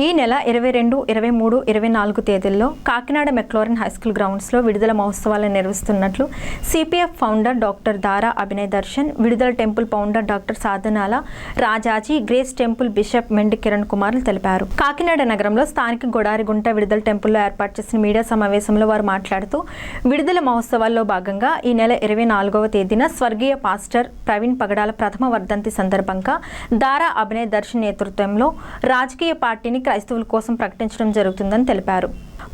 ఈ నెల 22, 23, 24 తేదీల్లో కాకినాడ మెక్లోరన్ హైస్కూల్ గ్రౌండ్స్లో విడుదల మహోత్సవాలను నిర్వహిస్తున్నట్లు సిపిఎఫ్ ఫౌండర్ డాక్టర్ దారా అభినయ్ దర్శన్, విడుదల టెంపుల్ ఫౌండర్ డాక్టర్ సాధనాల Rajaji, grace temple bishop మెండి Kiran కుమార్లు తెలిపారు. కాకినాడ నగరంలో స్థానిక గొడారిగుంట విడుదల టెంపుల్లో ఏర్పాటు చేసిన మీడియా సమావేశంలో వారు మాట్లాడుతూ విడుదల మహోత్సవాల్లో భాగంగా ఈ నెల 24వ తేదీన స్వర్గీయ పాస్టర్ ప్రవీణ్ పగడాల ప్రథమ వర్ధంతి సందర్భంగా దారా అభినయ్ దర్శన్ నేతృత్వంలో రాజకీయ పార్టీని క్రైస్తవుల కోసం ప్రకటించడం జరుగుతుందని తెలిపారు.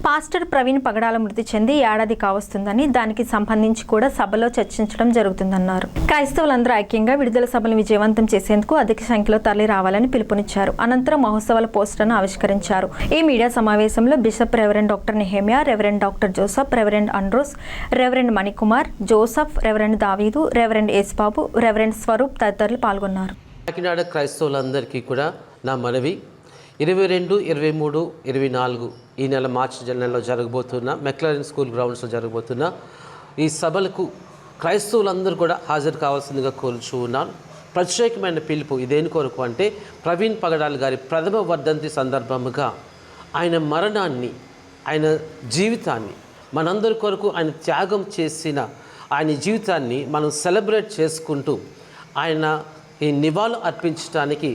పాస్టర్ ప్రవీణ్ పగడాల మృతి చెంది ఏడాది కావస్తుందని, దానికి సంబంధించి కూడా సభలో చర్చించడం జరుగుతుందన్నారు. క్రైస్తవులందరూ ఐక్యంగా విడుదల సభను విజయవంతం చేసేందుకు అధిక సంఖ్యలో తరలి రావాలని పిలుపునిచ్చారు. అనంతరం మహోత్సవాల పోస్టర్ను ఆవిష్కరించారు. ఈ మీడియా సమావేశంలో bishop reverend doctor Nehemiah, reverend doctor Joseph, reverend Andrews, reverend Manikumar, Joseph, reverend దావీదు, రెవరెండ్ యేసుబాబు, రెవరెండ్ స్వరూప్ తదితరులు పాల్గొన్నారు. కాకినాడ క్రైస్తవులందరికీ కూడా నా మనవి, 22, 23, 24 ఈ నెల మార్చి నెలలో జరగబోతున్న మెక్లరెన్ స్కూల్ గ్రౌండ్స్లో జరగబోతున్న ఈ సభలకు క్రైస్తవులందరూ కూడా హాజరు కావాల్సిందిగా కోరుచూ ఉన్నాను. ప్రత్యేకమైన పిలుపు ఇదేని కొరకు అంటే, ప్రవీణ్ పగడాల్ గారి ప్రథమ వర్ధంతి సందర్భముగా ఆయన మరణాన్ని, ఆయన జీవితాన్ని, మనందరి కొరకు ఆయన త్యాగం చేసిన ఆయన జీవితాన్ని మనం సెలబ్రేట్ చేసుకుంటూ ఆయన ఈ నివాళులు అర్పించడానికి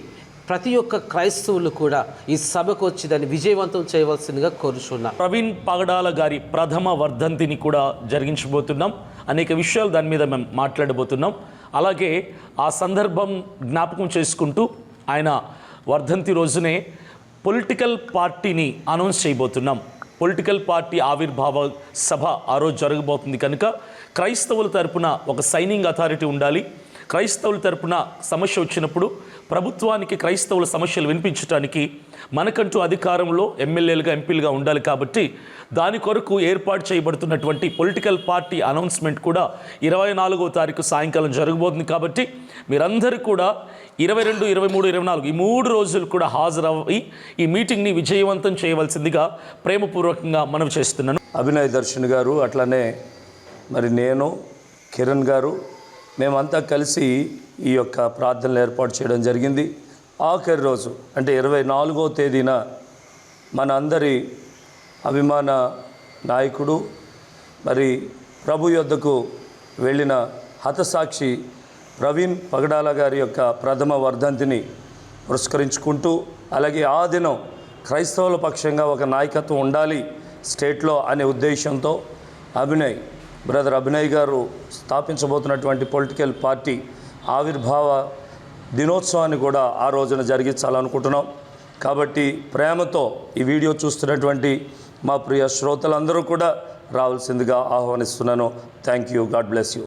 ప్రతి ఒక్క క్రైస్తవులు కూడా ఈ సభకు వచ్చి దాన్ని విజయవంతం చేయవలసిందిగా కోరుచున్నారు. ప్రవీణ్ పగడాల గారి ప్రథమ వర్ధంతిని కూడా జరిగించబోతున్నాం. అనేక విషయాలు దాని మీద మేము మాట్లాడబోతున్నాం. అలాగే ఆ సందర్భం జ్ఞాపకం చేసుకుంటూ ఆయన వర్ధంతి రోజునే పొలిటికల్ పార్టీని అనౌన్స్ చేయబోతున్నాం. పొలిటికల్ పార్టీ ఆవిర్భావ సభ ఆ రోజు జరగబోతుంది కనుక క్రైస్తవుల తరపున ఒక సైనింగ్ అథారిటీ ఉండాలి. క్రైస్తవుల తరపున సమస్య వచ్చినప్పుడు ప్రభుత్వానికి క్రైస్తవుల సమస్యలు వినిపించడానికి మనకంటూ అధికారంలో ఎమ్మెల్యేలుగా, ఎంపీలుగా ఉండాలి. కాబట్టి దాని కొరకు ఏర్పాటు చేయబడుతున్నటువంటి పొలిటికల్ పార్టీ అనౌన్స్మెంట్ కూడా 24వ తారీఖు సాయంకాలం జరగబోతుంది. కాబట్టి మీరందరూ కూడా 22, 23, 24 ఈ 3 రోజులు కూడా హాజరయ్యి ఈ మీటింగ్ని విజయవంతం చేయవలసిందిగా ప్రేమపూర్వకంగా మనవి చేస్తున్నాను. అభినయ్ దర్శన్ గారు, అట్లనే మరి నేను, కిరణ్ గారు, మేమంతా కలిసి ఈ యొక్క ప్రార్థనలు ఏర్పాటు చేయడం జరిగింది. ఆఖరి రోజు అంటే 24వ తేదీన మన అందరి అభిమాన నాయకుడు, మరి ప్రభు యొద్దకు వెళ్ళిన హతసాక్షి ప్రవీణ్ పగడాల గారి యొక్క ప్రథమ వర్ధంతిని పురస్కరించుకుంటూ, అలాగే ఆ దినం క్రైస్తవుల పక్షంగా ఒక నాయకత్వం ఉండాలి స్టేట్లో అనే ఉద్దేశంతో బ్రదర్ అభినయ్ గారు స్థాపించబోతున్నటువంటి పొలిటికల్ పార్టీ ఆవిర్భావ దినోత్సవాన్ని కూడా ఆ రోజున జరిగించాలనుకుంటున్నాం. కాబట్టి ప్రేమతో ఈ వీడియో చూస్తున్నటువంటి మా ప్రియ శ్రోతలందరూ కూడా రావాల్సిందిగా ఆహ్వానిస్తున్నాను. Thank you. God bless you.